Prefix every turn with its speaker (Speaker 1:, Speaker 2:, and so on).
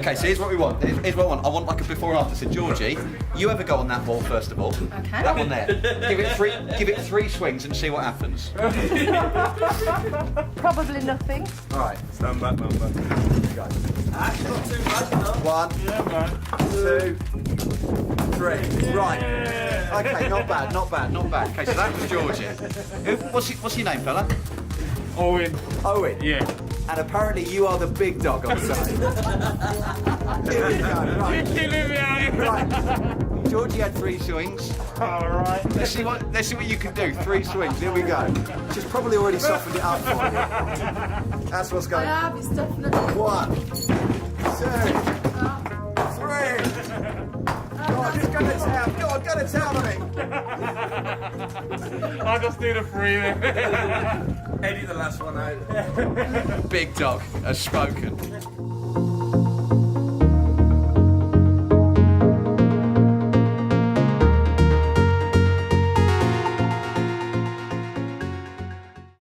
Speaker 1: Okay, so here's what we want. Here's what I want. I want like a before and after. So Georgie, you ever go on that ball first of all?
Speaker 2: Okay.
Speaker 1: That one there. Give it three swings and see what happens.
Speaker 2: Probably nothing.
Speaker 1: All right.
Speaker 3: Stand back, man. Back.
Speaker 1: Go.
Speaker 3: That's not too bad, though.
Speaker 1: 1,
Speaker 3: Yeah, man.
Speaker 1: 2, 3. Right. Okay, not bad. Okay, so that was Georgie. What's your name, fella?
Speaker 3: Owen.
Speaker 1: Owen.
Speaker 3: Yeah.
Speaker 1: And apparently you are the big dog on side. Here we go. Right.
Speaker 3: You're killing me, Owen.
Speaker 1: Right. Georgie had 3 swings.
Speaker 3: All right.
Speaker 1: Let's see what you can do. 3 swings. Here we go. She's probably already softened it up for you. That's what's going on.
Speaker 2: It's definitely.
Speaker 1: 1, 2, 3. Go on, just go to town. Go on, go to town on it.
Speaker 3: I just need a free then.
Speaker 4: Eddie, the last one out.
Speaker 1: Big dog has spoken.